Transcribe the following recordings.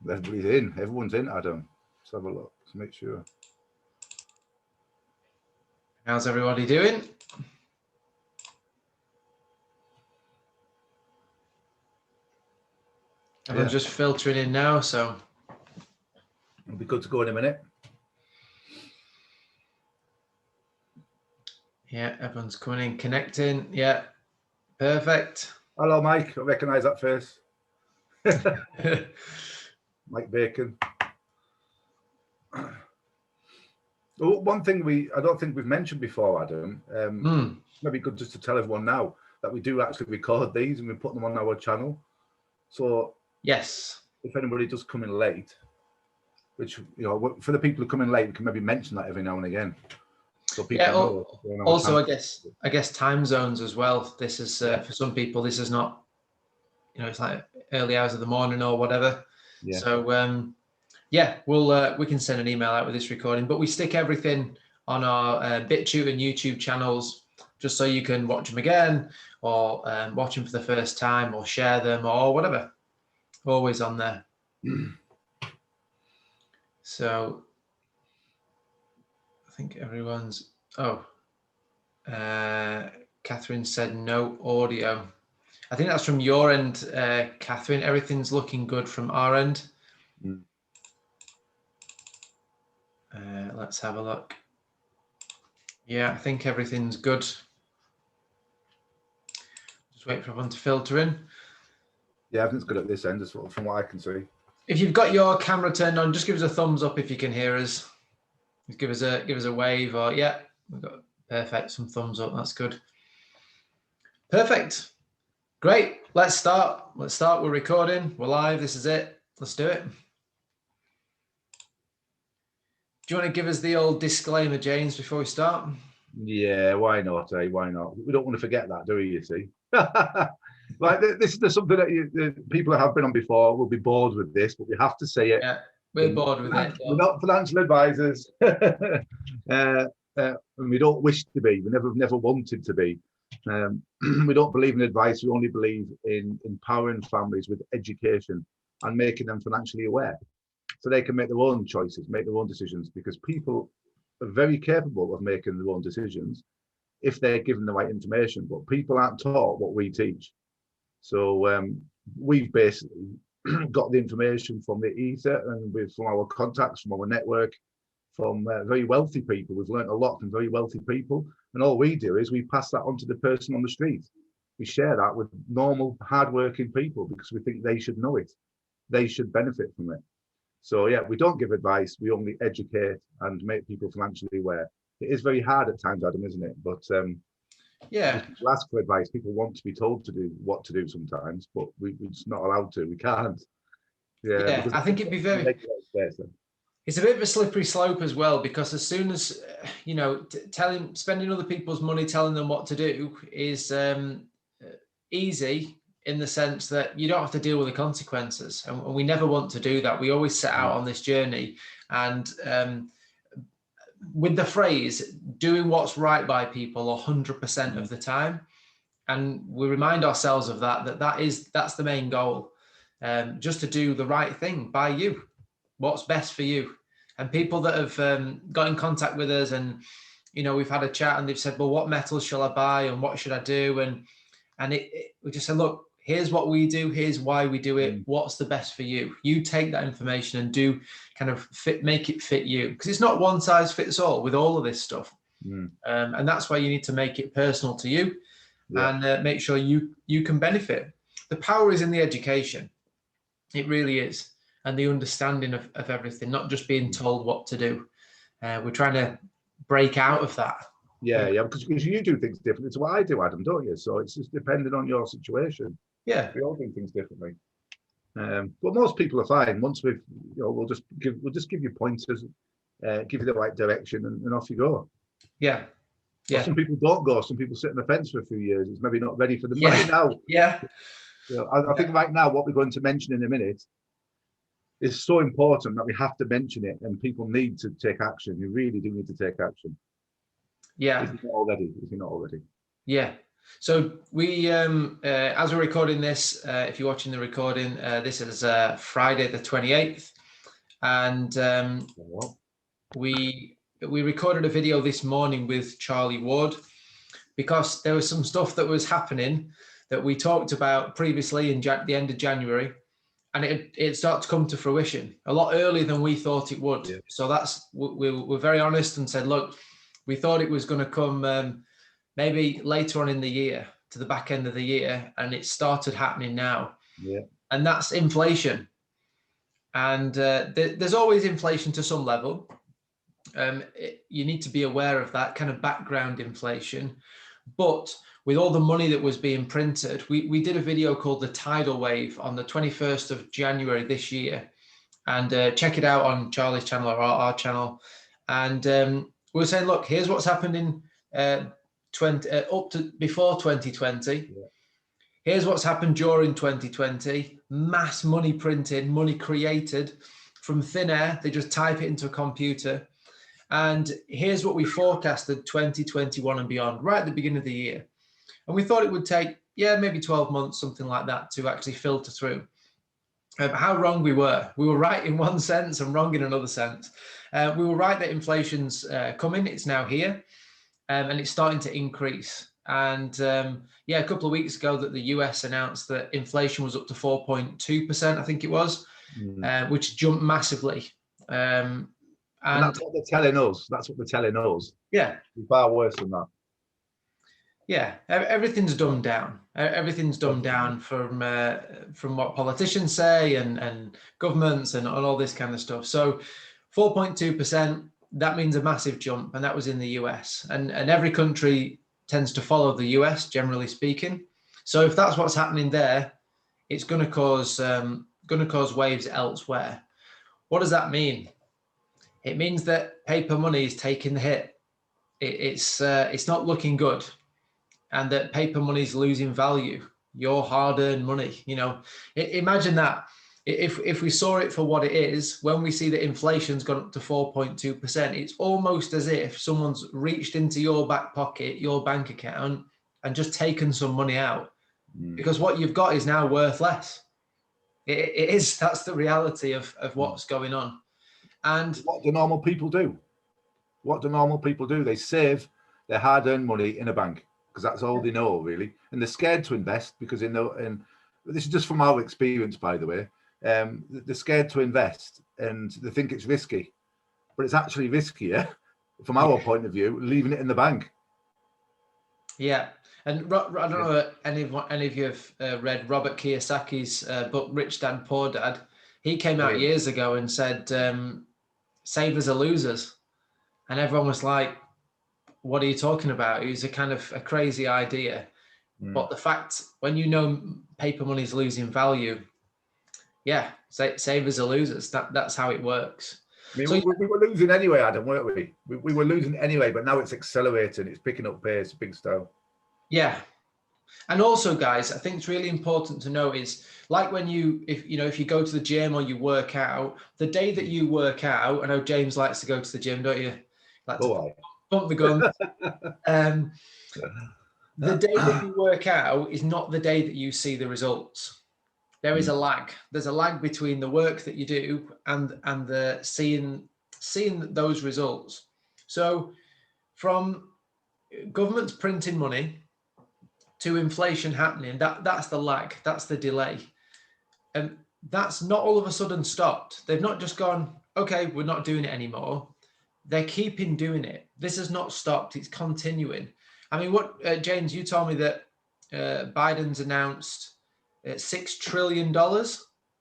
Everybody's in. Everyone's in, Adam. Let's have a look. Let's make sure. How's everybody doing? Everyone's just filtering in now, so it'll be good to go in a minute. Yeah, everyone's coming in, connecting. Yeah, perfect. Hello, Mike. I recognise that face. Mike Bacon. Oh, one thing I don't think we've mentioned before, Adam. Maybe good just to tell everyone now that we do actually record these and we put them on our channel. So yes, if anybody does come in late, which for the people who come in late, we can maybe mention that every now and again. So people know. Also, I guess time zones as well. This is for some people. This is not, it's like early hours of the morning or whatever. Yeah. So we can send an email out with this recording, but we stick everything on our BitChute and YouTube channels just so you can watch them again or watch them for the first time or share them or whatever. Always on there. So I think everyone's. Catherine said no audio. I think that's from your end, Catherine. Everything's looking good from our end. Let's have a look. Yeah, I think everything's good. Just wait for everyone to filter in. Yeah, everything's good at this end, from what I can see. If you've got your camera turned on, just give us a thumbs up if you can hear us. Just give us a wave, or yeah, we've got perfect, some thumbs up. That's good. Perfect. Great. Let's start. We're recording. We're live. This is it. Let's do it. Do you want to give us the old disclaimer, James, before we start? Yeah, why not? Why not? We don't want to forget that, do we? You see, like this is something that people that have been on before will be bored with this, but we have to say it. Yeah, we're bored with it. We're not financial advisors, and we don't wish to be. We never wanted to be. We don't believe in advice. We only believe in empowering families with education and making them financially aware, so they can make their own choices, make their own decisions, because people are very capable of making their own decisions if they're given the right information, but people aren't taught what we teach. So we've basically got the information from the ether and from our contacts, from our network, from very wealthy people. We've learned a lot from very wealthy people, and all we do is we pass that on to the person on the street. We share that with normal, hardworking people because we think they should know it. They should benefit from it. So yeah, we don't give advice. We only educate and make people financially aware. It is very hard at times, Adam, isn't it? But yeah, people ask for advice. People want to be told to do what to do sometimes, but we're just not allowed to. We can't. Yeah, I think it'd be very. It's a bit of a slippery slope as well, because as soon as spending other people's money, telling them what to do is easy, in the sense that you don't have to deal with the consequences, and we never want to do that. We always set out on this journey, and with the phrase doing what's right by people 100% of the time, and we remind ourselves of that's the main goal, just to do the right thing by you, what's best for you. And people that have got in contact with us, and we've had a chat, and they've said, well, what metals shall I buy and what should I do, and we just said, look, here's what we do. Here's why we do it. What's the best for you? You take that information and do kind of make it fit you, because it's not one size fits all with all of this stuff. And that's why you need to make it personal to you, and make sure you can benefit. The power is in the education. It really is. And the understanding of everything, not just being told what to do. We're trying to break out of that. Yeah, because you do things differently to what I do, Adam, don't you? So it's just depending on your situation. Yeah, we all do things differently. But most people are fine. Once we'll just give you pointers, give you the right direction, and off you go. Yeah. But some people don't go. Some people sit on the fence for a few years. It's maybe not ready for them right now. Yeah. I think right now what we're going to mention in a minute is so important that we have to mention it, and people need to take action. You really do need to take action. Yeah. If you're not already. Yeah. So we, as we're recording this, if you're watching the recording, this is Friday the 28th, and we recorded a video this morning with Charlie Ward because there was some stuff that was happening that we talked about previously in the end of January, and it started to come to fruition a lot earlier than we thought it would. Yeah. So that's, we're very honest and said, look, we thought it was going to come maybe later on in the year, to the back end of the year, and it started happening now. Yeah. And that's inflation. And there's always inflation to some level. You need to be aware of that kind of background inflation. But with all the money that was being printed, we did a video called The Tidal Wave on the 21st of January this year. And check it out on Charlie's channel or our channel. And we were saying, look, here's what's happened in up to before 2020. Yeah. Here's what's happened during 2020. Mass money printed, money created from thin air. They just type it into a computer. And here's what we forecasted 2021 and beyond, right at the beginning of the year. And we thought it would take, maybe 12 months, something like that, to actually filter through. How wrong we were. We were right in one sense and wrong in another sense. We were right that inflation's coming. It's now here. And it's starting to increase. And a couple of weeks ago that the US announced that inflation was up to 4.2%, I think it was, which jumped massively. And that's what they're telling us. That's what they're telling us. Yeah. It's far worse than that. Yeah, everything's dumbed down. Everything's dumbed down from what politicians say and governments and all this kind of stuff. So 4.2%, that means a massive jump, and that was in the US. And every country tends to follow the US, generally speaking. So if that's what's happening there, it's going to cause waves elsewhere. What does that mean? It means that paper money is taking the hit. It's not looking good, and that paper money is losing value. Your hard-earned money. Imagine that. If we saw it for what it is, when we see that inflation's gone up to 4.2%, it's almost as if someone's reached into your back pocket, your bank account, and just taken some money out. Because what you've got is now worth less. It is. That's the reality of what's going on. And what do normal people do? What do normal people do? They save their hard-earned money in a bank because that's all they know, really. And they're scared to invest because they know, and this is just from our experience, by the way. They're scared to invest and they think it's risky, but it's actually riskier from our point of view, leaving it in the bank. Yeah. And I don't know if any of you have read Robert Kiyosaki's book, Rich Dad, Poor Dad. He came out years ago and said, savers are losers. And everyone was like, what are you talking about? It was a kind of a crazy idea. But the fact, when you know paper money is losing value, savers are losers. That's how it works. I mean, so, we were losing anyway, Adam, weren't we? We were losing anyway, but now it's accelerating. It's picking up pace, big style. Yeah. And also, guys, I think it's really important to know is, like when if you go to the gym or you work out, the day that you work out, I know James likes to go to the gym, don't you? Like to pump the gun. The day that you work out is not the day that you see the results. There is a lag. There's a lag between the work that you do and the seeing those results. So from governments printing money to inflation happening, that's the lag, that's the delay. And that's not all of a sudden stopped. They've not just gone, okay, we're not doing it anymore. They're keeping doing it. This has not stopped, it's continuing. I mean, what, James, you told me that Biden's announced $6 trillion.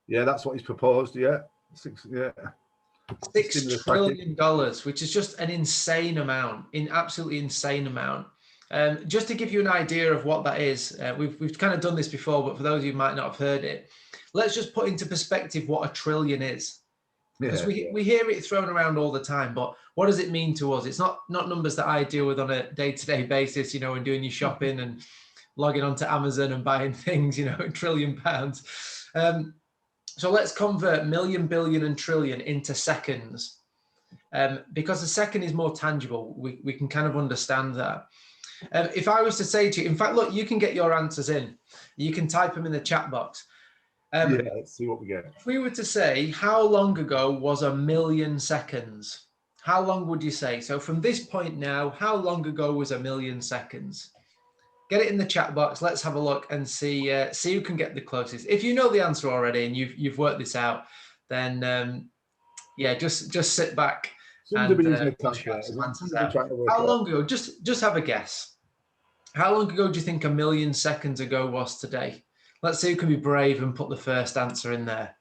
Yeah, that's what he's proposed. Yeah, $6 trillion, which is just an insane amount, absolutely insane amount. Just to give you an idea of what that is, we've kind of done this before, but for those of you who might not have heard it, let's just put into perspective what a trillion is. Because we hear it thrown around all the time, but what does it mean to us? It's not numbers that I deal with on a day-to-day basis, and doing your shopping and logging onto Amazon and buying things, £1 trillion. So let's convert million, billion, and trillion into seconds, because a second is more tangible. We can kind of understand that. If I was to say to you, in fact, look, you can get your answers in. You can type them in the chat box. Yeah, let's see what we get. If we were to say, how long ago was 1,000,000 seconds? How long would you say? So from this point now, how long ago was 1,000,000 seconds? Get it in the chat box. Let's have a look and see who can get the closest. If you know the answer already and you've worked this out, then yeah, just sit back. Somebody using a calculator. How long ago? Just have a guess. How long ago do you think 1,000,000 seconds ago was today? Let's see who can be brave and put the first answer in there.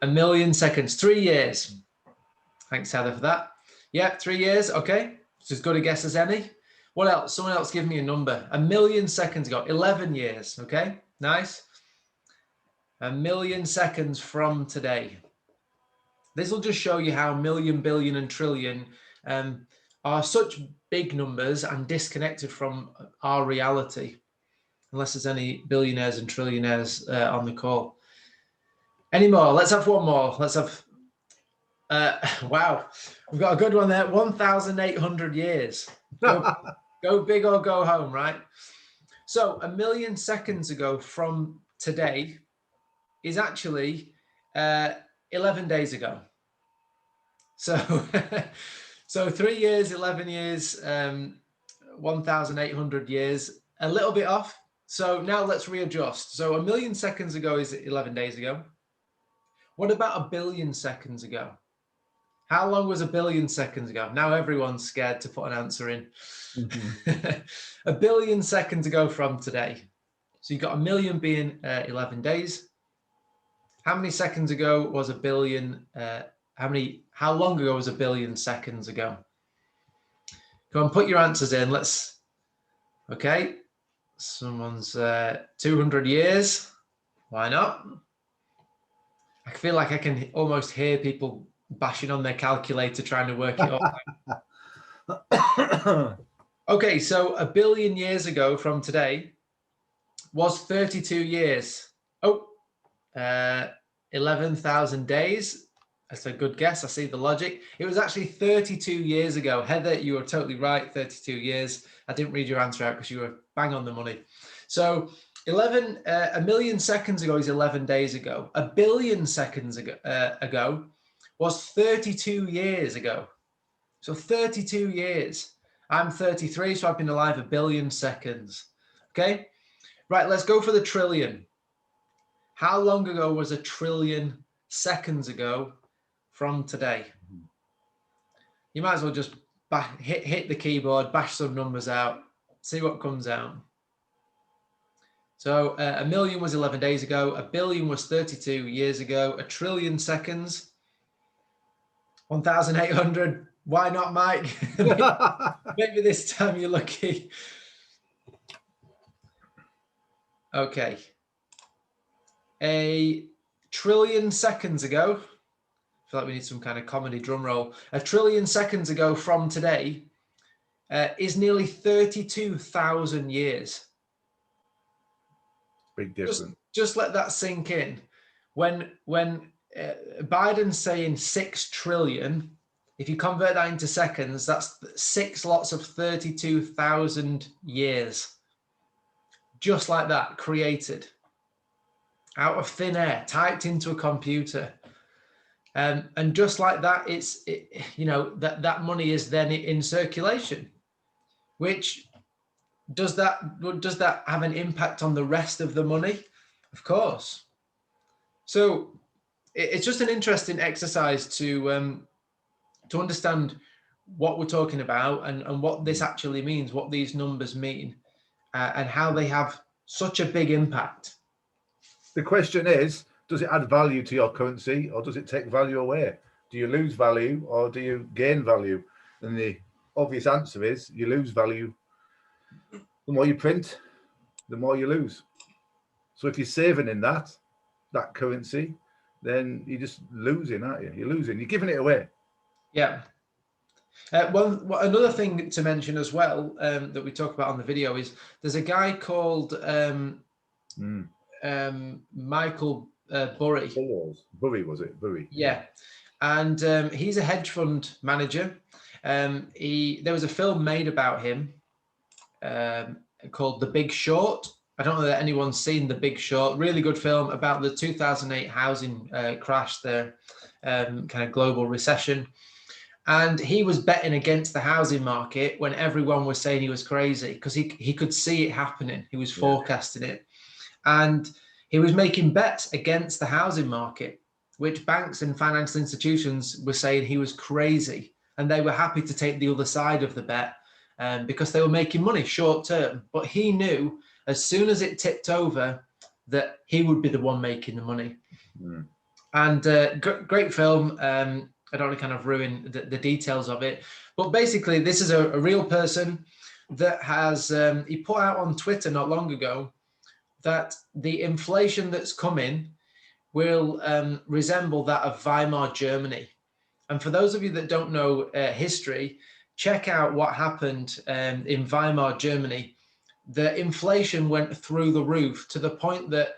1,000,000 seconds, 3 years. Thanks, Heather, for that. Yeah, 3 years. Okay, it's as good a guess as any. What else? Someone else give me a number. 1,000,000 seconds ago, 11 years. Okay, nice. 1,000,000 seconds from today. This will just show you how million, billion, and trillion are such big numbers and disconnected from our reality, unless there's any billionaires and trillionaires on the call. Any more? Let's have one more. Let's have, wow, we've got a good one there. 1,800 years. Go big or go home, right? So 1,000,000 seconds ago from today is actually 11 days ago. So, so 3 years, 11 years, 1,800 years, a little bit off. So now let's readjust. So 1,000,000 seconds ago is 11 days ago. What about 1,000,000,000 seconds ago? How long was 1,000,000,000 seconds ago? Now everyone's scared to put an answer in. 1,000,000,000 seconds ago from today. So you've got 1,000,000 being 11 days. How many seconds ago was 1,000,000,000? How long ago was 1,000,000,000 seconds ago? Go on, put your answers in. Let's, okay. Someone's 200 years. Why not? I feel like I can almost hear people bashing on their calculator trying to work it out. Okay, so 1 billion years ago from today was 32 years. Oh, 11,000 days. That's a good guess. I see the logic. It was actually 32 years ago. Heather, you were totally right. 32 years. I didn't read your answer out because you were bang on the money. So 1,000,000 seconds ago is 11 days ago. 1 billion seconds ago was 32 years ago. So 32 years. I'm 33, so I've been alive 1 billion seconds. Okay, right, let's go for the trillion. How long ago was 1 trillion seconds ago from today? You might as well just hit the keyboard, bash some numbers out, see what comes out. So 1 million was 11 days ago, 1 billion was 32 years ago, 1 trillion seconds, 1,800. Why not, Mike? Maybe this time you're lucky. Okay. 1 trillion seconds ago, I feel like we need some kind of comedy drum roll. 1 trillion seconds ago from today is nearly 32,000 years. Big difference. Just let that sink in. When Biden's saying 6 trillion, if you convert that into seconds, that's 6 lots of 32,000 years. Just like that, created out of thin air, typed into a computer. And just like that, that money is then in circulation. Which does that have an impact on the rest of the money? Of course. So it's just an interesting exercise to understand what we're talking about and what this actually means, what these numbers mean, and how they have such a big impact. The question is, does it add value to your currency or does it take value away? Do you lose value or do you gain value? And the obvious answer is you lose value. The more you print, the more you lose. So if you're saving in that currency, then you're just losing, aren't you? You're losing. You're giving it away. Yeah. Another thing to mention as well that we talk about on the video is there's a guy called Michael Burry. Burry, was it? Burry. Yeah. And he's a hedge fund manager. There was a film made about him. called The Big Short. I don't know that anyone's seen The Big Short. Really good film about the 2008 housing crash, the kind of global recession. And he was betting against the housing market when everyone was saying he was crazy, because he could see it happening. He was forecasting it. And he was making bets against the housing market, which banks and financial institutions were saying he was crazy. And they were happy to take the other side of the bet because they were making money short term. But he knew as soon as it tipped over that he would be the one making the money. And great film. I don't want to kind of ruin the details of it. But basically, this is a real person that has, he put out on Twitter not long ago that the inflation that's coming will resemble that of Weimar Germany. And for those of you that don't know history, check out what happened in Weimar Germany. The inflation went through the roof to the point that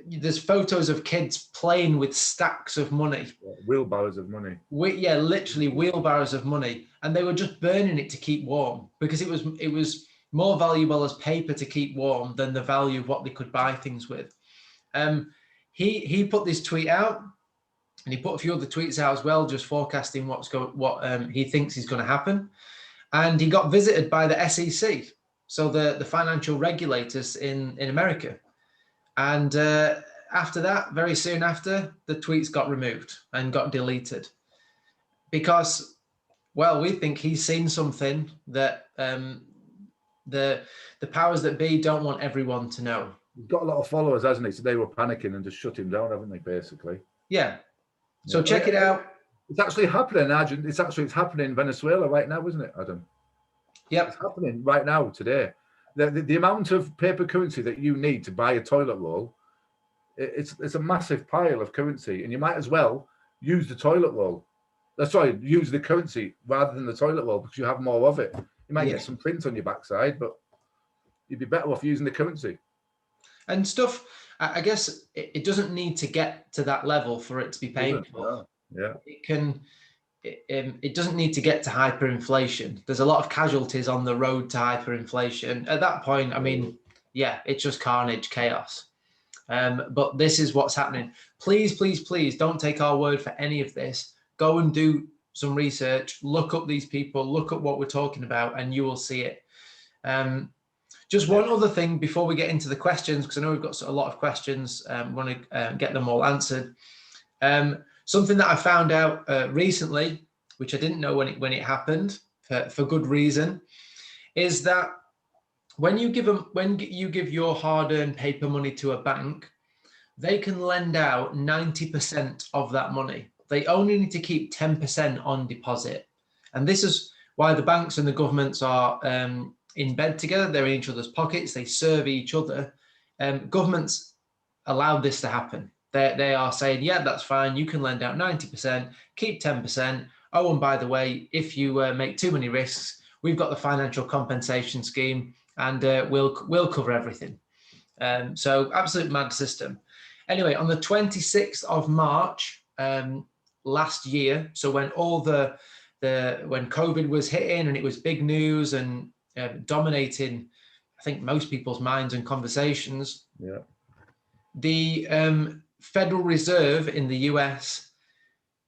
there's photos of kids playing with stacks of money. Wheelbarrows of money. Literally wheelbarrows of money. And they were just burning it to keep warm, because it was more valuable as paper to keep warm than the value of what they could buy things with. He put this tweet out, and he put a few other tweets out as well, just forecasting what he thinks is going to happen. And he got visited by the SEC, so the financial regulators in America. And after that, very soon after, the tweets got removed and got deleted because, well, we think he's seen something that the powers that be don't want everyone to know. He's got a lot of followers, hasn't he? So they were panicking and just shut him down, haven't they, basically? Yeah. So check it out. It's actually happening in Argentina. It's happening in Venezuela right now, isn't it, Adam? Yep. It's happening right now, today. The amount of paper currency that you need to buy a toilet roll, it's a massive pile of currency, and you might as well use the toilet roll. Use the currency rather than the toilet roll, because you have more of it. You might get some print on your backside, but you'd be better off using the currency. And stuff, I guess it doesn't need to get to that level for it to be painful. Yeah. It doesn't need to get to hyperinflation. There's a lot of casualties on the road to hyperinflation. At that point, I mean, yeah, it's just carnage, chaos. But this is what's happening. Please, please, please don't take our word for any of this. Go and do some research, look up these people, look at what we're talking about, and you will see it. Just one other thing before we get into the questions, because I know we've got a lot of questions, want to get them all answered. Something that I found out recently, which I didn't know when it happened, for good reason, is that when you give your hard-earned paper money to a bank, they can lend out 90% of that money. They only need to keep 10% on deposit, and this is why the banks and the governments are in bed together. They're in each other's pockets. They serve each other. Governments allowed this to happen. They are saying, yeah, that's fine. You can lend out 90%, keep 10%. Oh, and by the way, if you make too many risks, we've got the financial compensation scheme, and we'll cover everything. So absolute mad system. Anyway, on the 26th of March last year, so when when COVID was hitting and it was big news and dominating, I think, most people's minds and conversations. Yeah. The Federal Reserve in the US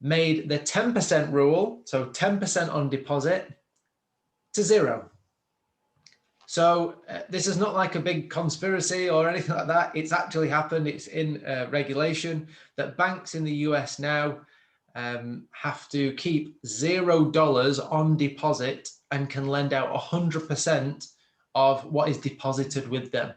made the 10% rule, so 10% on deposit, to zero. So this is not like a big conspiracy or anything like that. It's actually happened. It's in regulation that banks in the US now have to keep $0 on deposit and can lend out 100% of what is deposited with them.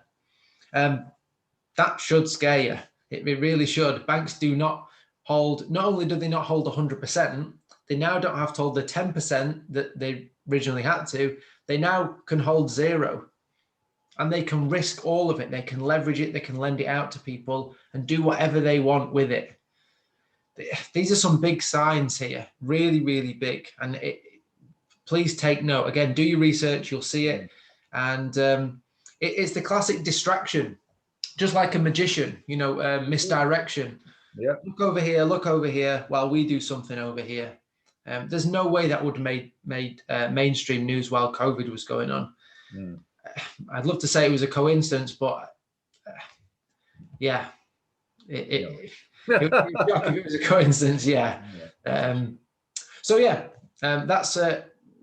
That should scare you. It really should. Banks do not hold, not only do they not hold 100%, they now don't have to hold the 10% that they originally had to. They now can hold zero, and they can risk all of it. They can leverage it. They can lend it out to people and do whatever they want with it. These are some big signs here, really, really big. And please take note. Again, do your research. You'll see it. And it's the classic distraction, just like a magician, misdirection. Yeah. Look over here while we do something over here. There's no way that would have made mainstream news while COVID was going on. I'd love to say it was a coincidence, but yeah, it would be a shock if it was a coincidence. Yeah. So yeah, that's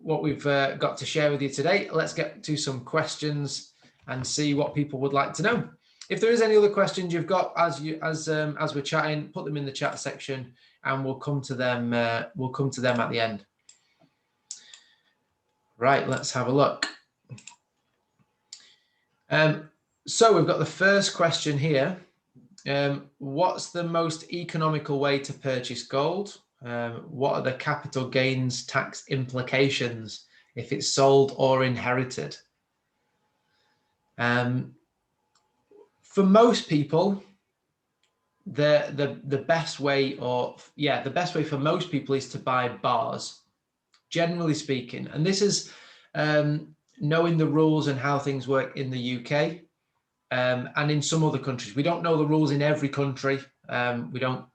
what we've got to share with you today. Let's get to some questions and see what people would like to know. If there is any other questions you've got as we're chatting, put them in the chat section, and we'll come to them. We'll come to them at the end. Right, let's have a look. So we've got the first question here. What's the most economical way to purchase gold? What are the capital gains tax implications if it's sold or inherited? For most people, the best way, the best way for most people is to buy bars, generally speaking. And this is knowing the rules and how things work in the UK and in some other countries. We don't know the rules in every country. We don't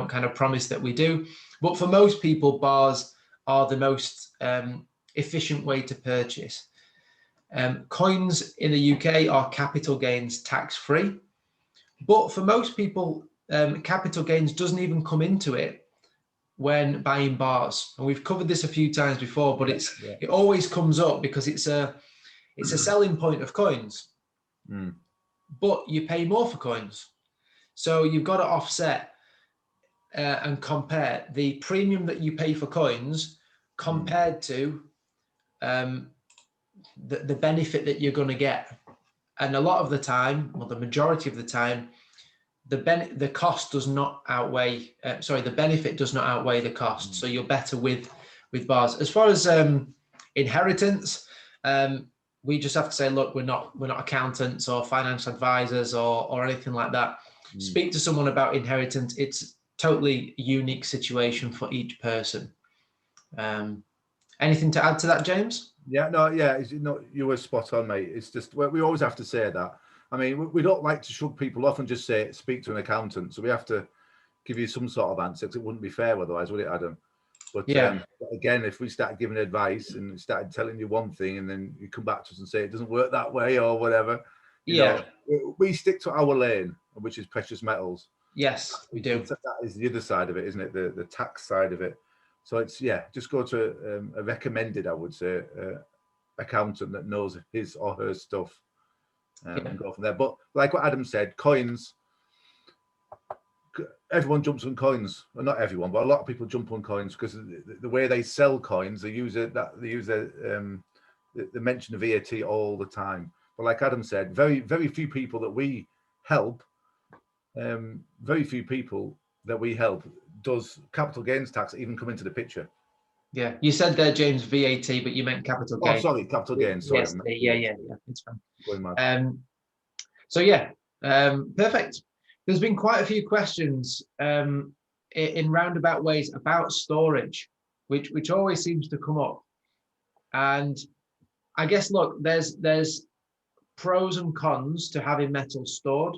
kind of promise that we do. But for most people, bars are the most efficient way to purchase. Coins in the UK are capital gains tax-free. But for most people, capital gains doesn't even come into it when buying bars. And we've covered this a few times before, but it always comes up because it's a selling point of coins. But you pay more for coins. So you've got to offset and compare the premium that you pay for coins compared to the benefit that you're going to get. And a lot of the time, well, the majority of the time, the cost does not outweigh, the benefit does not outweigh the cost. So you're better with bars. As far as inheritance, we just have to say, look, we're not accountants or financial advisors or anything like that. Speak to someone about inheritance. It's totally unique situation for each person. Anything to add to that, James? Yeah, no, yeah, you were spot on, mate. It's just, we always have to say that. I mean, we don't like to shrug people off and just say, speak to an accountant. So we have to give you some sort of answer, because it wouldn't be fair otherwise, would it, Adam? But again, if we started giving advice and started telling you one thing, and then you come back to us and say it doesn't work that way or whatever, you know, we stick to our lane, which is precious metals. Yes, we do. That is the other side of it, isn't it? The tax side of it. So it's, just go to a recommended, I would say, accountant that knows his or her stuff, and go from there. But like what Adam said, coins, everyone jumps on coins. Well, not everyone, but a lot of people jump on coins because the way they sell coins, they mention the VAT all the time. But like Adam said, very, very few people that we help, does capital gains tax even come into the picture. Yeah, you said there, James, VAT, but you meant capital gains. Oh, sorry, capital gains. Sorry. Yes, it's fine. Perfect. There's been quite a few questions in roundabout ways about storage, which always seems to come up. And I guess, look, there's pros and cons to having metals stored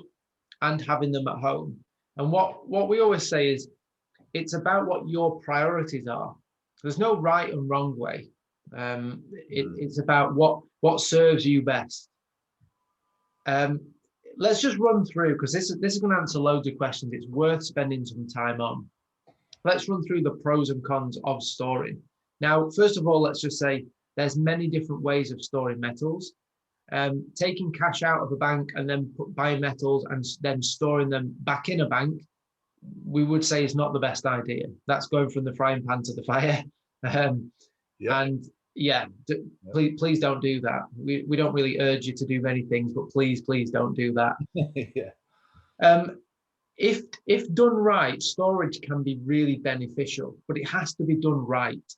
and having them at home. And what we always say is, it's about what your priorities are. There's no right and wrong way. It's about what serves you best. Let's just run through, because this is going to answer loads of questions. It's worth spending some time on. Let's run through the pros and cons of storing. Now, first of all, let's just say there's many different ways of storing metals. Taking cash out of a bank and then buying metals and then storing them back in a bank, we would say is not the best idea. That's going from the frying pan to the fire. Please don't do that. We don't really urge you to do many things, but please don't do that. If done right, storage can be really beneficial, but it has to be done right.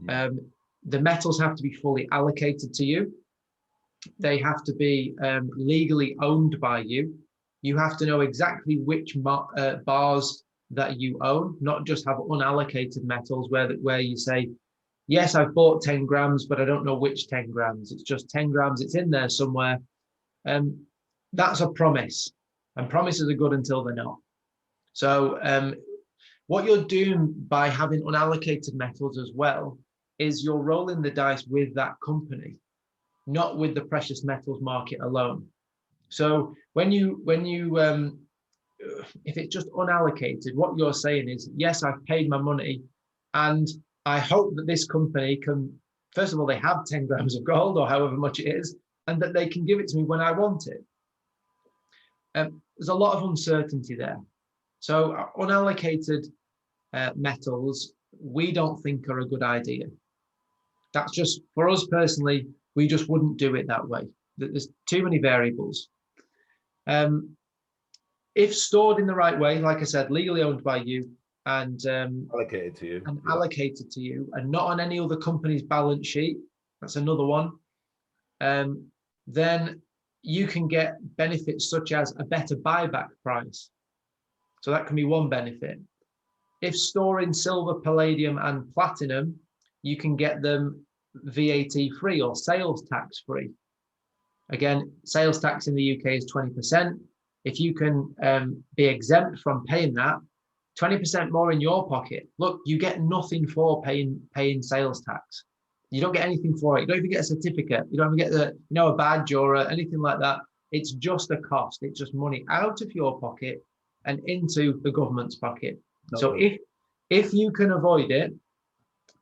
The metals have to be fully allocated to you. They have to be legally owned by you. You have to know exactly which bars that you own, not just have unallocated metals where you say, yes, I've bought 10 grams, but I don't know which 10 grams. It's just 10 grams. It's in there somewhere. That's a promise, and promises are good until they're not. So what you're doing by having unallocated metals as well is you're rolling the dice with that company. not with the precious metals market alone. So when you if it's just unallocated, what you're saying is, yes, I've paid my money, and I hope that this company can, first of all, they have 10 grams of gold or however much it is, and that they can give it to me when I want it. There's a lot of uncertainty there. So unallocated metals, we don't think are a good idea. That's just, for us personally, we just wouldn't do it that way. There's too many variables. If stored in the right way, like I said, legally owned by you and allocated to you, allocated to you, and not on any other company's balance sheet, that's another one. Then you can get benefits such as a better buyback price. So that can be one benefit. If storing silver, palladium, and platinum, you can get them VAT free or sales tax free. Again, sales tax in the UK is 20%. If you can be exempt from paying that, 20% more in your pocket. Look, you get nothing for paying sales tax. You don't get anything for it. You don't even get a certificate. You don't even get a badge or anything like that. It's just a cost. It's just money out of your pocket and into the government's pocket. So if you can avoid it,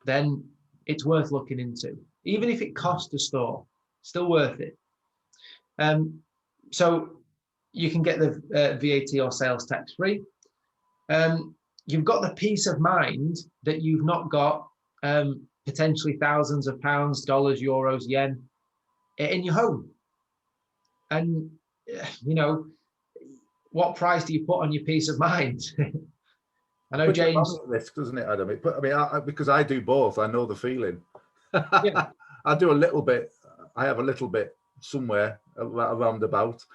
then it's worth looking into. Even if it costs to store, still worth it. So you can get the VAT or sales tax free. You've got the peace of mind that you've not got potentially thousands of pounds, dollars, euros, yen in your home. And, what price do you put on your peace of mind? I know, James. Risk, doesn't it, Adam? Because I do both, I know the feeling. Yeah. I do a little bit. I have a little bit somewhere around about,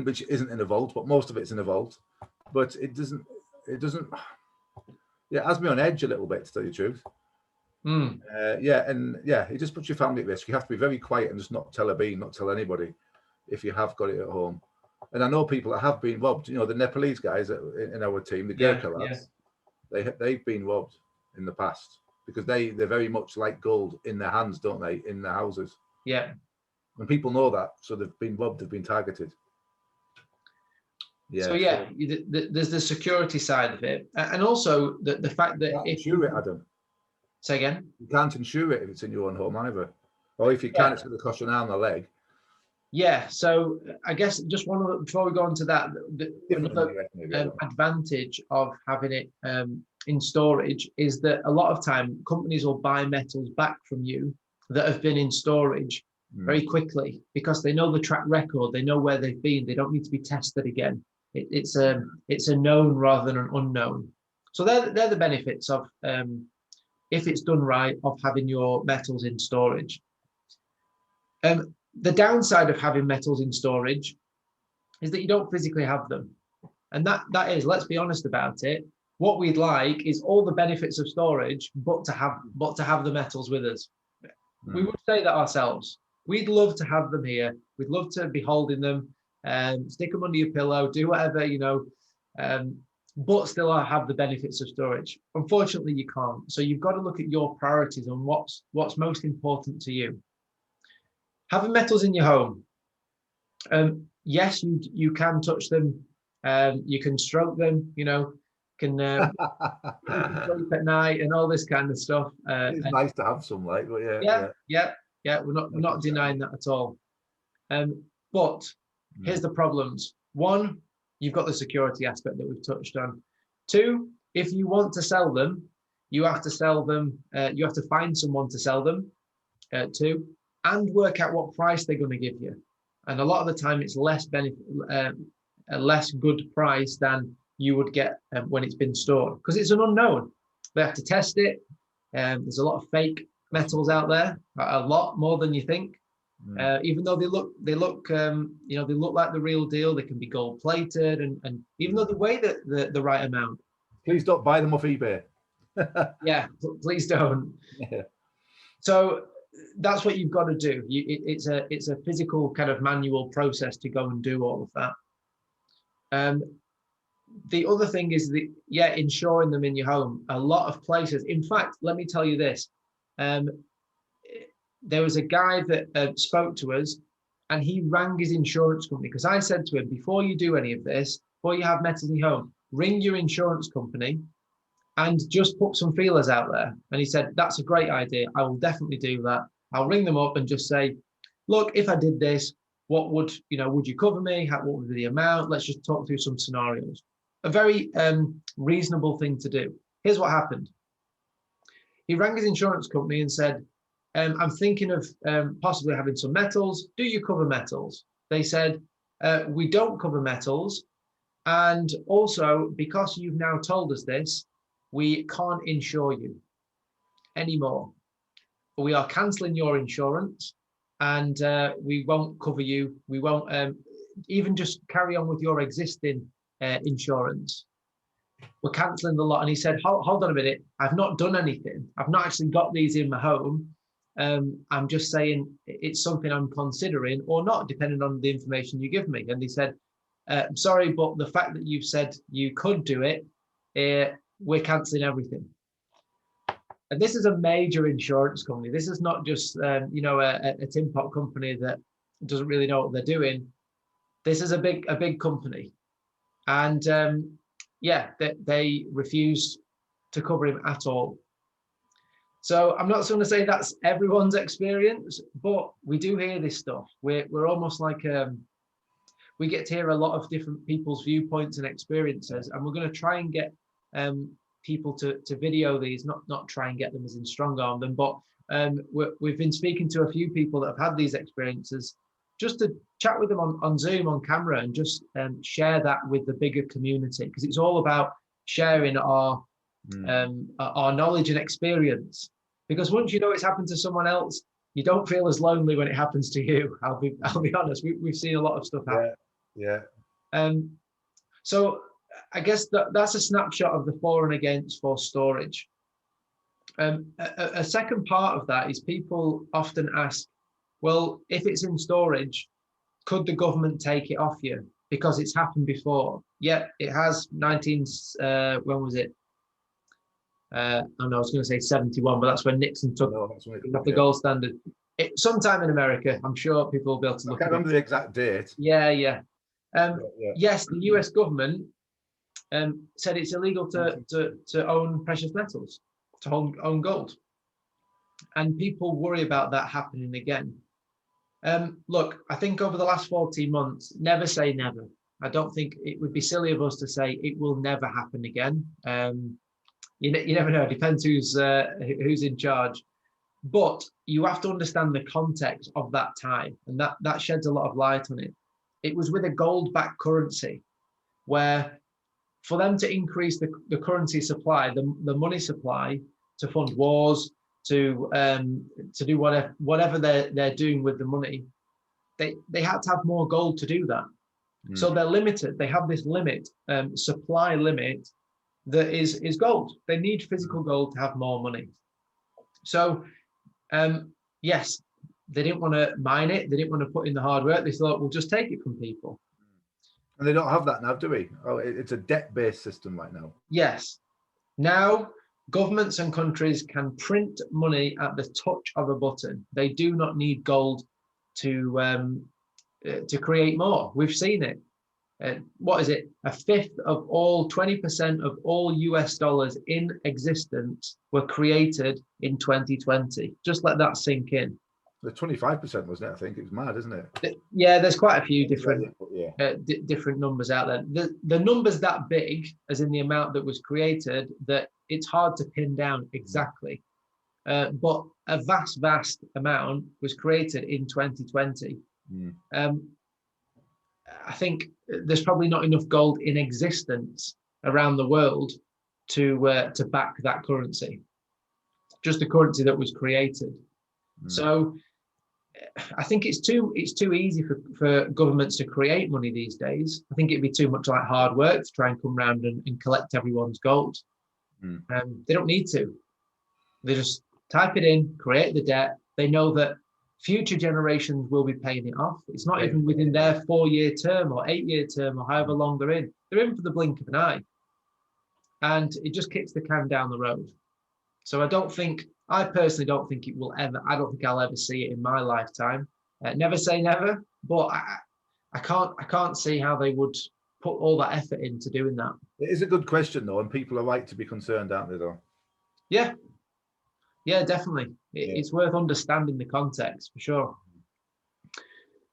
which isn't in a vault, but most of it's in a vault. But it doesn't. Yeah, it has me on edge a little bit, to tell you the truth. It just puts your family at risk. You have to be very quiet and just not tell a bee, not tell anybody if you have got it at home. And I know people that have been robbed. The Nepalese guys in our team, the Gurkha lads, they've been robbed in the past because they're very much like gold in their hands, don't they? In their houses. Yeah. And people know that, so they've been robbed, they've been targeted. Yeah. So there's the security side of it, and also the fact that if you insure it, Adam. Say again. You can't insure it if it's in your own home either, or if you can, it's going to cost you an arm and a leg. Yeah. So I guess just one of the, before we go on to that, another advantage of having it in storage is that a lot of time companies will buy metals back from you that have been in storage very quickly because they know the track record, they know where they've been, they don't need to be tested again. It's a known rather than an unknown. So they're the benefits of if it's done right, of having your metals in storage. The downside of having metals in storage is that you don't physically have them. And that is, let's be honest about it, what we'd like is all the benefits of storage, but to have the metals with us. We would say that ourselves. We'd love to have them here. We'd love to be holding them, stick them under your pillow, do whatever, but still have the benefits of storage. Unfortunately, you can't. So you've got to look at your priorities on what's most important to you. Having metals in your home, yes, you can touch them, you can stroke them, can sleep at night and all this kind of stuff. It's nice to have some, like, but yeah. We're not denying that at all. But here's the problems. One, you've got the security aspect that we've touched on. Two, if you want to sell them, you have to sell them. You have to find someone to sell them to, and work out what price they're going to give you. And a lot of the time, it's less a less good price than you would get when it's been stored, because it's an unknown. They have to test it. There's a lot of fake metals out there, a lot more than you think. Even though they look like the real deal, they can be gold plated, and even though they weigh the right amount. Please don't buy them off eBay. Yeah, please don't. Yeah. So that's what you've got to do. It's a physical kind of manual process to go and do all of that. The other thing is insuring them in your home. A lot of places, in fact, let me tell you this. there was a guy that spoke to us, and he rang his insurance company, because I said to him, before you do any of this, before you have metals in your home, ring your insurance company and just put some feelers out there. And he said, that's a great idea. I will definitely do that. I'll ring them up and just say, look, if I did this, what would you cover me? What would be the amount? Let's just talk through some scenarios. A very reasonable thing to do. Here's what happened. He rang his insurance company and said, I'm thinking of possibly having some metals. Do you cover metals? They said, we don't cover metals. And also, because you've now told us this, we can't insure you anymore. We are cancelling your insurance, and we won't cover you. We won't even just carry on with your existing insurance. We're cancelling the lot. And he said, hold on a minute. I've not done anything. I've not actually got these in my home. I'm just saying it's something I'm considering or not, depending on the information you give me. And he said, sorry, but the fact that you've said you could do it, we're cancelling everything. And this is a major insurance company. This is not just, a tin pot company that doesn't really know what they're doing. This is a big company. And they refused to cover him at all. So I'm not going to say that's everyone's experience, but we do hear this stuff. We're almost like we get to hear a lot of different people's viewpoints and experiences, and we're going to try and get people to video these, not try and get them as in strong arm them, but we've been speaking to a few people that have had these experiences, just to chat with them on Zoom, on camera, and just share that with the bigger community, because it's all about sharing our knowledge and experience. Because once you know it's happened to someone else, you don't feel as lonely when it happens to you. I'll be honest. We've seen a lot of stuff happen. Yeah. So I guess that's a snapshot of the for and against for storage. A second part of that is people often ask, well, if it's in storage, could the government take it off you? Because it's happened before. Yeah, it has. When was it? I was going to say 71, but that's when Nixon took off the gold standard. Sometime in America, I'm sure people will be able to look. I can't remember the exact date. Yeah. Yes, the US government said it's illegal to own precious metals, to own gold, and people worry about that happening again. Look, I think over the last 14 months, never say never. I don't think it would be silly of us to say it will never happen again. You never know. It depends who's in charge. But you have to understand the context of that time, and that sheds a lot of light on it. It was with a gold-backed currency, where for them to increase the currency supply, the money supply, to fund wars, to do whatever they're doing with the money, they had to have more gold to do that. So they're limited. They have this limit, supply limit, that is gold. They need physical gold to have more money. So yes, they didn't want to mine it. They didn't want to put in the hard work. They thought, we'll just take it from people. And they don't have that now, do we? Oh, it's a debt-based system right now. Yes. Now, governments and countries can print money at the touch of a button. They do not need gold to create more. We've seen it. What is it? A fifth of all, 20% of all US dollars in existence were created in 2020. Just let that sink in. The 25%, wasn't it? I think it was mad, isn't it? Yeah, there's quite a few different different numbers out there. The numbers that big, as in the amount that was created, that it's hard to pin down exactly. But a vast amount was created in 2020. I think there's probably not enough gold in existence around the world to back that currency, just the currency that was created. So I think it's too easy for governments to create money these days. I think it'd be too much like hard work to try and come around and collect everyone's gold. They don't need to. They just type it in, create the debt. They know that future generations will be paying it off. It's not even within their 4-year term or 8-year term or however long they're in. They're in for the blink of an eye. And it just kicks the can down the road. So I don't think I personally don't think it will ever. I don't think I'll ever see it in my lifetime. Never say never, but I can't see how they would put all that effort into doing that. It is a good question though, and people are right to be concerned, aren't they? Though. Yeah, definitely. It's worth understanding the context for sure.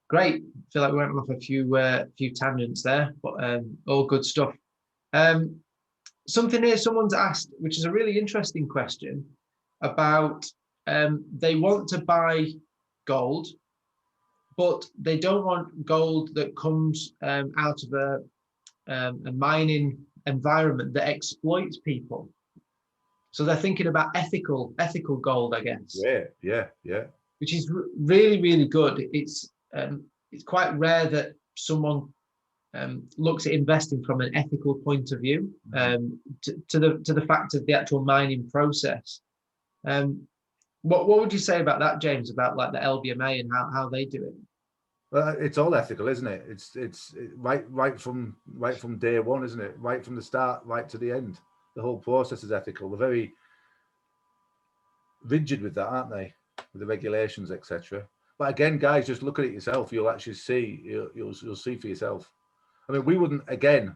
Great. I feel like we went off a few tangents there, but all good stuff. Something here someone's asked, which is a really interesting question, about they want to buy gold, but they don't want gold that comes out of a mining environment that exploits people. So they're thinking about ethical gold, I guess. Yeah. Which is really, really good. It's quite rare that someone looks at investing from an ethical point of view, to the fact of the actual mining process. What would you say about that, James? About like the LBMA and how they do it? Well, it's all ethical, isn't it? It's right from day one, isn't it? Right from the start, right to the end. The whole process is ethical. They're very rigid with that, aren't they? With the regulations, etc. But again, guys, just look at it yourself. You'll actually see. You'll see for yourself. I mean, we wouldn't. Again,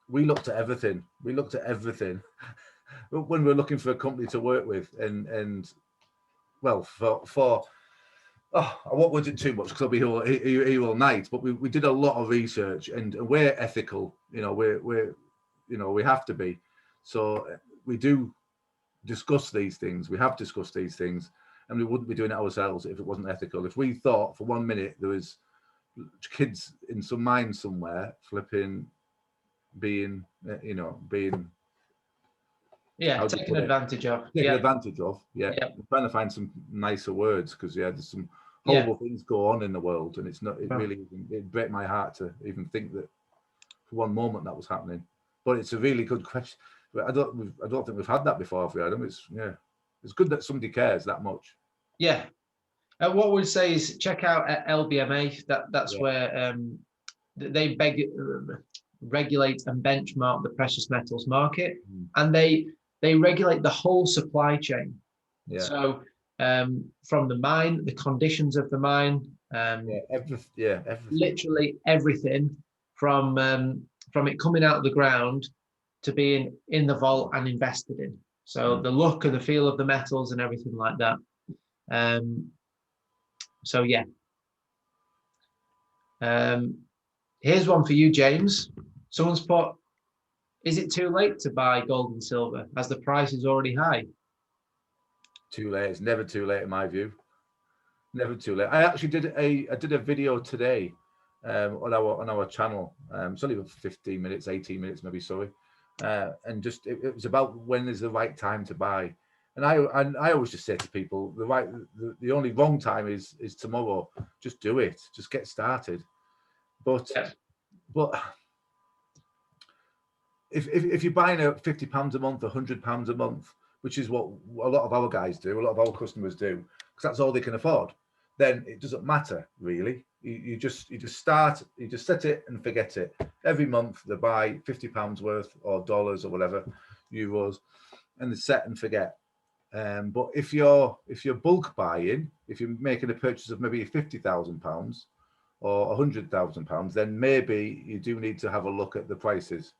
we looked at everything. We looked at everything when we were looking for a company to work with, and well, for oh, I won't want it too much because I'll be here all night. But we did a lot of research, and we're ethical. You know, we have to be. So we do discuss these things. We have discussed these things, and we wouldn't be doing it ourselves if it wasn't ethical. If we thought for 1 minute there was kids in some mine somewhere flipping, being taken advantage of. Advantage of. Yeah. I'm trying to find some nicer words because there's some horrible things go on in the world, and it's not. It really it break my heart to even think that for one moment that was happening. But it's a really good question. I don't think we've had that before, have we, Adam? It's good that somebody cares that much. Yeah. What we'd say is check out LBMA. That's where they regulate and benchmark the precious metals market, and they regulate the whole supply chain. Yeah. So from the mine, the conditions of the mine, everything. Literally everything from it coming out of the ground to being in the vault and invested in. So the look and the feel of the metals and everything like that. So yeah. Here's one for you, James. Someone's put, is it too late to buy gold and silver as the price is already high? Too late. It's never too late in my view. Never too late. I actually did a video today on our channel. It's only about 15 minutes, 18 minutes maybe, sorry. And just it was about when is the right time to buy. And I always just say to people, the only wrong time is tomorrow. Just do it. Just get started. But if you're buying at £50 a month, £100 a month, which is what a lot of our guys do, a lot of our customers do, because that's all they can afford, then it doesn't matter really. You just start, you just set it and forget it. Every month they buy £50 worth or dollars or whatever, euros, and they set and forget. But if you're bulk buying, if you're making a purchase of maybe £50,000 or £100,000, then maybe you do need to have a look at the prices.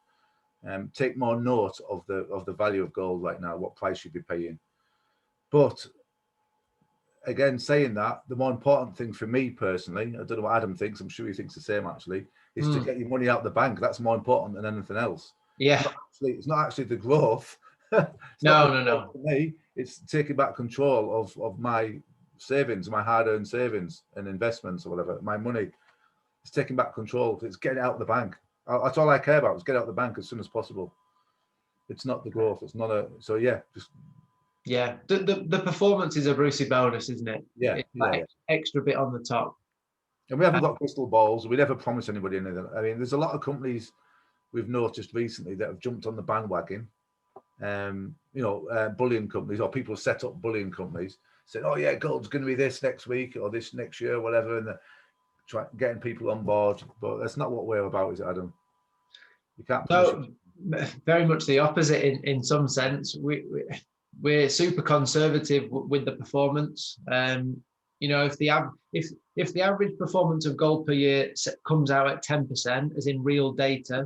Take more note of the value of gold right now, what price you'd be paying. But again, saying that, the more important thing for me personally, I don't know what Adam thinks, I'm sure he thinks the same actually, is to get your money out the bank. That's more important than anything else. Yeah. It's not actually the growth. No. For me, it's taking back control of my savings, my hard-earned savings and investments or whatever, my money. It's taking back control. It's getting it out of the bank. That's all I care about, is get out of the bank as soon as possible. It's not the growth. It's not the performance is a Brucey bonus, isn't it? It's that extra bit on the top. And we haven't got crystal balls. We never promise anybody anything. I mean, there's a lot of companies we've noticed recently that have jumped on the bandwagon. Bullion companies, or people set up bullion companies, said, "Oh yeah, gold's going to be this next week or this next year, whatever," and they're getting people on board. But that's not what we're about, is it, Adam? You can't. No, very much the opposite in some sense. we're super conservative with the performance. You know, if the average performance of gold per year comes out at 10%, as in real data,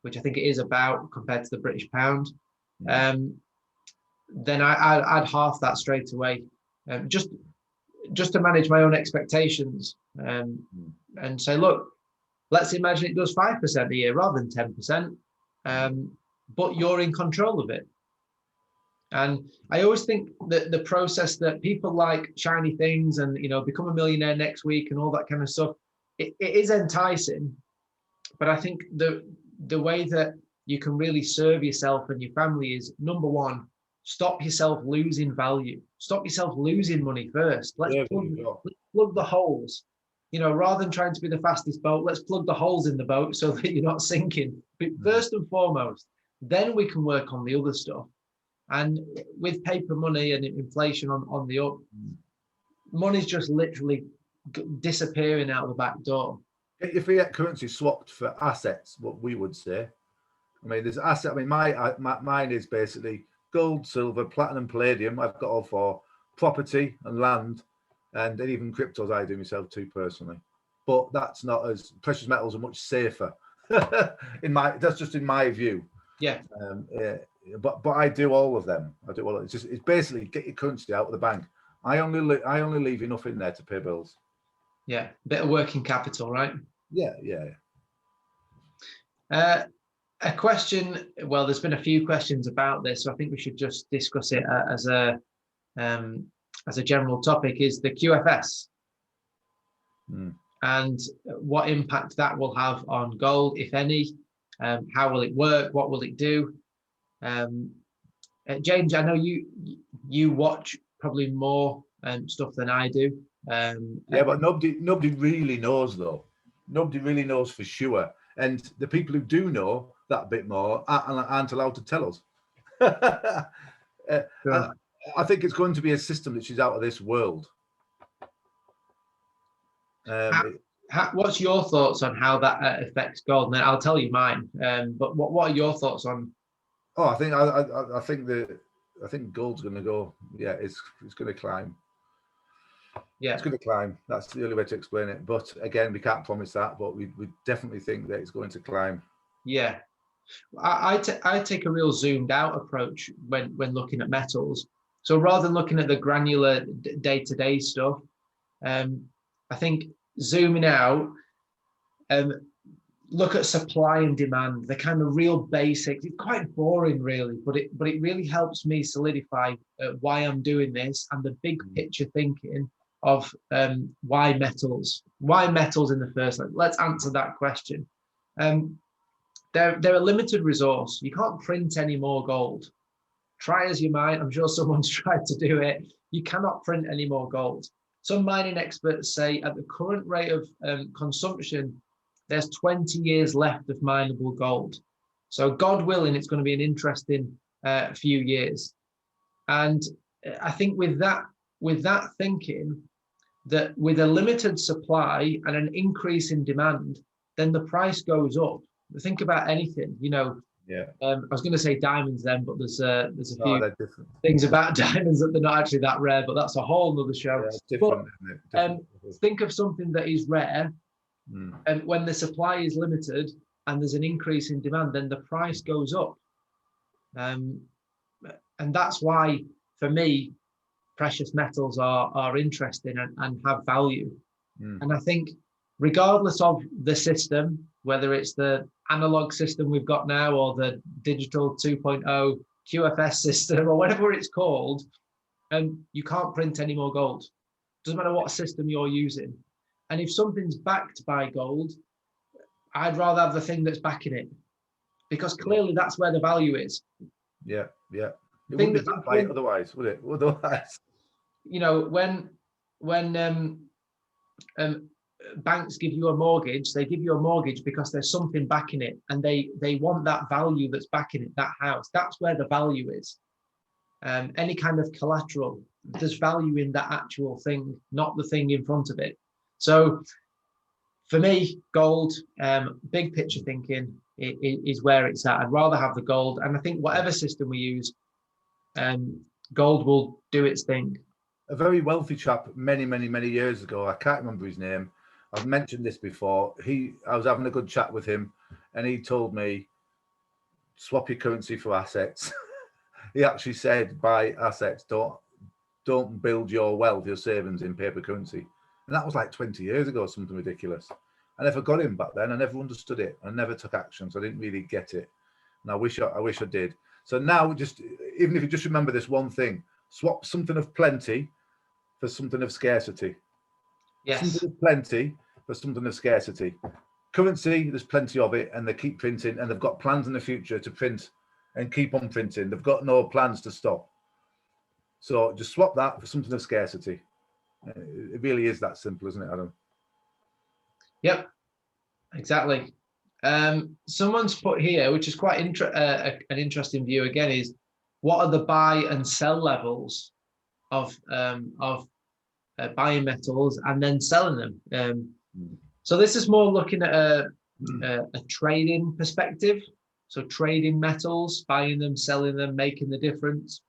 which I think it is about compared to the British pound, then I'd half that straight away, just to manage my own expectations, and say, look, let's imagine it does 5% a year rather than 10%, but you're in control of it. And I always think that the process that people like shiny things and, you know, become a millionaire next week and all that kind of stuff, it is enticing. But I think the way that you can really serve yourself and your family is, number one, stop yourself losing value. Stop yourself losing money first. Let's plug the holes. You know, rather than trying to be the fastest boat, let's plug the holes in the boat so that you're not sinking. But first and foremost, then we can work on the other stuff. And with paper money and inflation on the up, money's just literally disappearing out the back door. Get your fiat currency swapped for assets, what we would say. I mean, there's asset. I mean, mine is basically gold, silver, platinum, palladium. I've got all four: property and land, and even cryptos I do myself too personally. But that's not as precious metals are much safer. That's just in my view. Yeah. But I do all of them. I do all. It's basically get your currency out of the bank. I only leave enough in there to pay bills. Yeah, bit of working capital, right? Yeah. A question. Well, there's been a few questions about this, so I think we should just discuss it as a general topic. Is the QFS and what impact that will have on gold, if any? How will it work? What will it do? James, I know you watch probably more stuff than I do. Yeah, but nobody really knows though. Nobody really knows for sure, and the people who do know that bit more aren't allowed to tell us. Sure. I think it's going to be a system that is out of this world. What's your thoughts on how that affects gold? And then I'll tell you mine. But what are your thoughts on? Oh, I think gold's going to go. Yeah, it's going to climb. Yeah, it's going to climb. That's the only way to explain it. But again, we can't promise that. But we definitely think that it's going to climb. Yeah, I take a real zoomed out approach when looking at metals. So rather than looking at the granular day-to-day stuff, I think zooming out, look at supply and demand, the kind of real basics. It's quite boring, really, but it really helps me solidify why I'm doing this and the big picture thinking of why metals in the first place. Let's answer that question. They're a limited resource. You can't print any more gold. Try as you might, I'm sure someone's tried to do it. You cannot print any more gold. Some mining experts say at the current rate of consumption, there's 20 years left of mineable gold. So God willing, it's going to be an interesting few years. And I think with that thinking, that with a limited supply and an increase in demand, then the price goes up. Think about anything, you know. Yeah. I was going to say diamonds then, but there's a few things about diamonds that they're not actually that rare, but that's a whole nother show. Yeah, but think of something that is rare, and when the supply is limited and there's an increase in demand, then the price goes up. And that's why, for me, precious metals are interesting and have value. And I think regardless of the system, whether it's the analog system we've got now or the digital 2.0 QFS system or whatever it's called, you can't print any more gold. Doesn't matter what system you're using. And if something's backed by gold, I'd rather have the thing that's backing it, because clearly that's where the value is. Yeah. It wouldn't be backed by it otherwise, would it? Otherwise, you know, when banks give you a mortgage, they give you a mortgage because there's something backing it, and they want that value that's backing it, that house. That's where the value is. Any kind of collateral, there's value in that actual thing, not the thing in front of it. So for me, gold, big picture thinking is where it's at. I'd rather have the gold, and I think whatever system we use, gold will do its thing. A very wealthy chap many years ago, I can't remember his name. I've mentioned this before. I was having a good chat with him, and he told me, swap your currency for assets. He actually said, buy assets, don't build your wealth, your savings in paper currency. And that was like 20 years ago, something ridiculous. I never got him back then. I never understood it. I never took action, so I didn't really get it. And I wish I did. So now, just even if you just remember this one thing, swap something of plenty for something of scarcity. Yes. Something of plenty for something of scarcity. Currency, there's plenty of it, and they keep printing, and they've got plans in the future to print and keep on printing. They've got no plans to stop. So just swap that for something of scarcity. It really is that simple, isn't it, Adam? Yep, exactly. Someone's put here, which is quite an interesting view again, is what are the buy and sell levels of buying metals and then selling them. So this is more looking at a trading perspective. So trading metals, buying them, selling them, making the difference.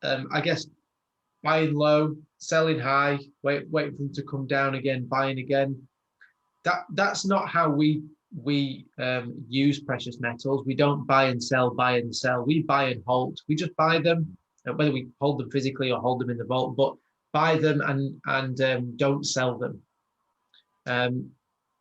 I guess buying low, selling high, waiting for them to come down again, buying again. That's not how we use precious metals. We don't buy and sell. We buy and hold. We just buy them, whether we hold them physically or hold them in the vault, but buy them and don't sell them.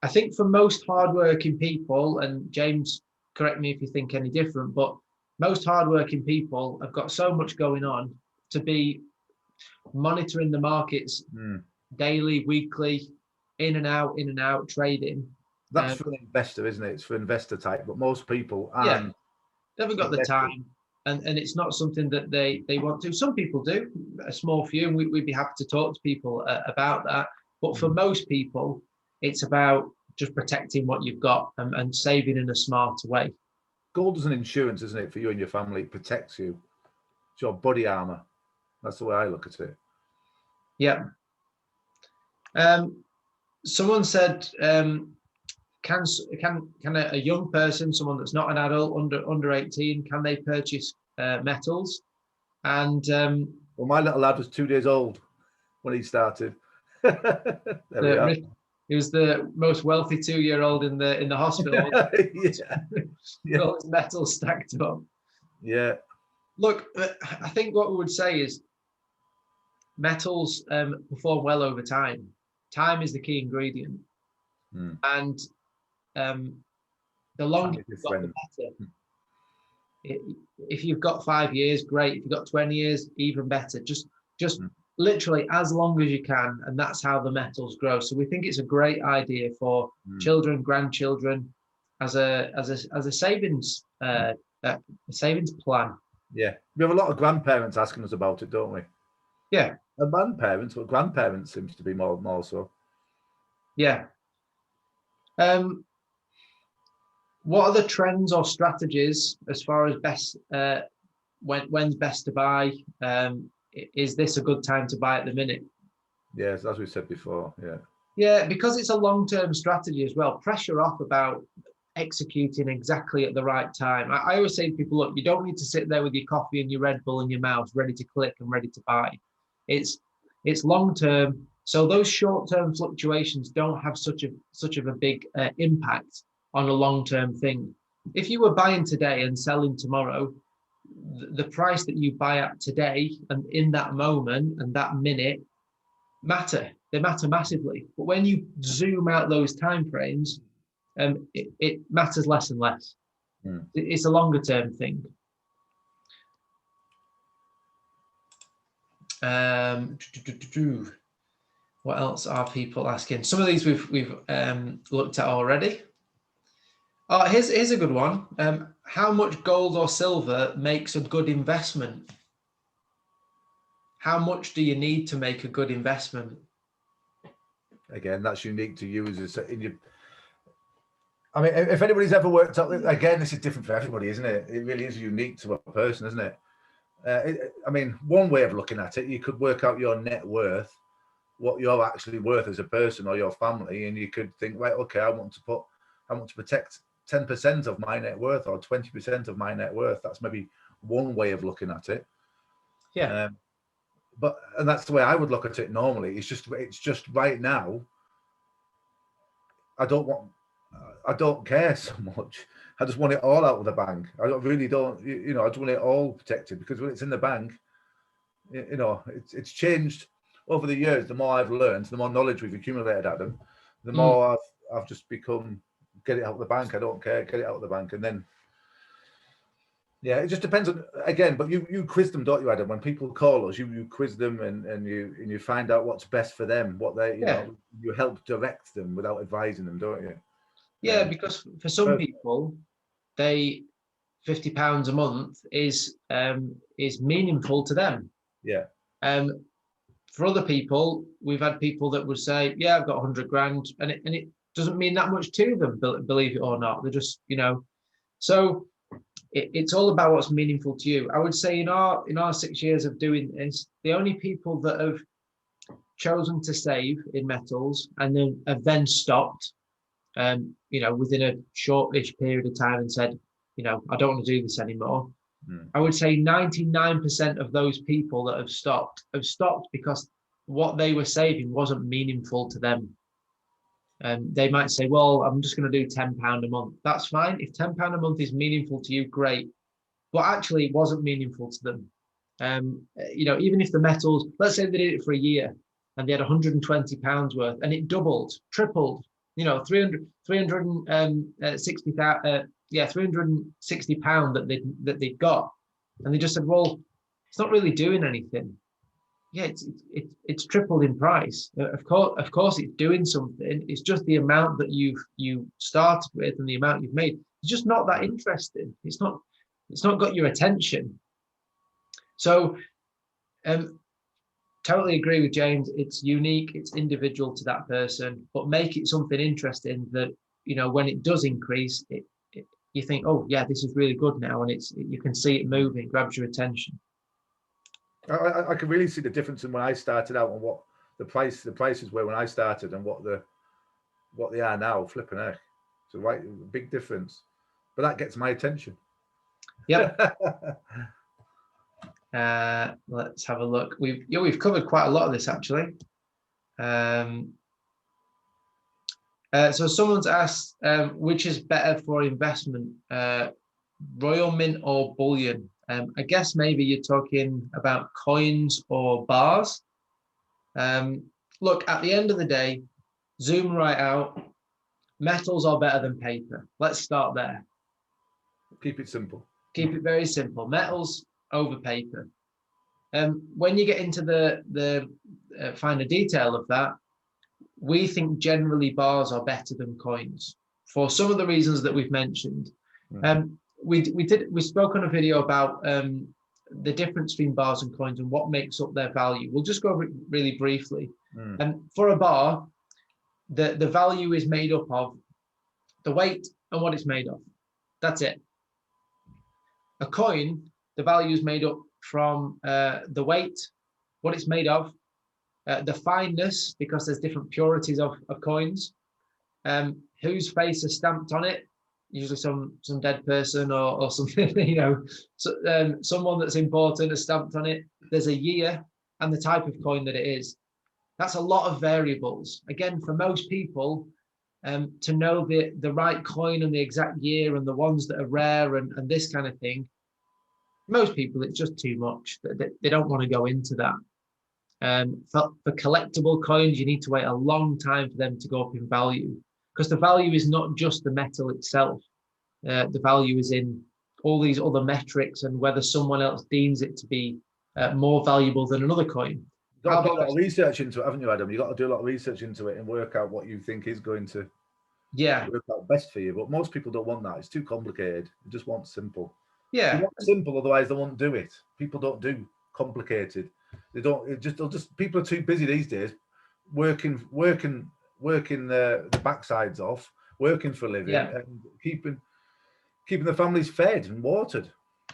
I think for most hardworking people, and James, correct me if you think any different, but most hardworking people have got so much going on to be monitoring the markets daily, weekly, in and out, trading. That's for an investor, isn't it? It's for investor type, but most people they haven't got the time, and it's not something that they want to. Some people do, a small few, and we'd be happy to talk to people about that. But for most people, it's about just protecting what you've got and saving in a smarter way. Gold is an insurance, isn't it, for you and your family? It protects you. It's your body armor. That's the way I look at it. Yeah. Someone said, can a young person, someone that's not an adult, under 18, can they purchase metals? And well, my little lad was 2 days old when he started. He was the most wealthy 2-year-old in the hospital. Yeah. All his metals stacked up. Yeah. Look, I think what we would say is metals perform well over time. Time is the key ingredient, and the longer you've got, the better. If you've got 5 years, great. If you've got 20 years, even better. Just literally as long as you can, and that's how the metals grow. So we think it's a great idea for children, grandchildren, as a savings savings plan. Yeah, we have a lot of grandparents asking us about it, don't we? Yeah, and grandparents, but grandparents seems to be more so. Yeah. What are the trends or strategies as far as best when's best to buy? Is this a good time to buy at the minute? Yes, as we said before. Yeah, because it's a long-term strategy as well. Pressure off about executing exactly at the right time. I always say to people, look, you don't need to sit there with your coffee and your Red Bull in your mouth, ready to click and ready to buy. It's long-term. So those short-term fluctuations don't have such of a big impact on a long-term thing. If you were buying today and selling tomorrow, the price that you buy at today and in that moment and that minute they matter massively. But when you zoom out those time frames, it matters less and less. It's a longer term thing. What else are people asking? Some of these we've looked at already. Oh, here's a good one. How much gold or silver makes a good investment? How much do you need to make a good investment? Again, that's unique to you as I mean, if anybody's ever worked out, again, this is different for everybody, isn't it? It really is unique to a person, isn't it? I mean, one way of looking at it, you could work out your net worth, what you're actually worth as a person or your family, and you could think, right, okay, I want to protect 10% of my net worth or 20% of my net worth. That's maybe one way of looking at it. Yeah. And that's the way I would look at it normally. It's just right now, I don't care so much. I just want it all out of the bank. I really don't, I just want it all protected, because when it's in the bank, it's changed over the years. The more I've learned, the more knowledge we've accumulated, Adam, the more I've just become, get it out of the bank. I don't care, get it out of the bank. And then, yeah, it just depends on, again, but you quiz them, don't you, Adam? When people call us, you quiz them and you find out what's best for them, what they, you help direct them without advising them, don't you? Yeah, because for some people, £50 a month is meaningful to them. Yeah. For other people, we've had people that would say, "Yeah, I've got 100 grand," and it doesn't mean that much to them, believe it or not. They're just, so it's all about what's meaningful to you. I would say in our 6 years of doing this, the only people that have chosen to save in metals and then have stopped, within a shortish period of time and said, I don't want to do this anymore. I would say 99% of those people that have stopped because what they were saving wasn't meaningful to them. They might say, well, I'm just going to do £10 a month. That's fine. If £10 a month is meaningful to you, great. But actually, it wasn't meaningful to them. Even if the metals, let's say they did it for a year and they had £120 worth and it doubled, tripled, 360 £360 that they got, and they just said, well, it's not really doing anything. Yeah, it's tripled in price. Of course, it's doing something. It's just the amount that you started with and the amount you've made. It's just not that interesting. It's not got your attention. So, totally agree with James. It's unique. It's individual to that person. But make it something interesting that when it does increase, you think, oh yeah, this is really good now, and you can see it moving, grabs your attention. I can really see the difference in when I started out and what the prices were when I started and what they are now. Flipping heck, it's a big difference, but that gets my attention. Yep. Let's have a look. We've covered quite a lot of this actually. So someone's asked, which is better for investment, Royal Mint or bullion? I guess maybe you're talking about coins or bars. Look, at the end of the day, zoom right out. Metals are better than paper. Let's start there. Keep it simple. Keep it very simple. Metals over paper. When you get into the finer detail of that, we think generally bars are better than coins for some of the reasons that we've mentioned. We spoke on a video about the difference between bars and coins and what makes up their value. We'll just go over it really briefly. For a bar, the value is made up of the weight and what it's made of. That's it. A coin, the value is made up from the weight, what it's made of, the fineness, because there's different purities of coins, whose face is stamped on it, usually some dead person or something, someone that's important is stamped on it. There's a year and the type of coin that it is. That's a lot of variables. Again, for most people, to know the right coin and the exact year and the ones that are rare and this kind of thing, most people, it's just too much. They don't want to go into that. For collectible coins, you need to wait a long time for them to go up in value, because the value is not just the metal itself. The value is in all these other metrics and whether someone else deems it to be more valuable than another coin. You've got to put a lot of research into it, haven't you, Adam? You've got to do a lot of research into it and work out what you think is going to work out best for you. But most people don't want that. It's too complicated. They just want simple. Yeah. They want simple, otherwise they won't do it. People don't do complicated. They don't. People are too busy these days, working the backsides off, working for a living, and keeping the families fed and watered.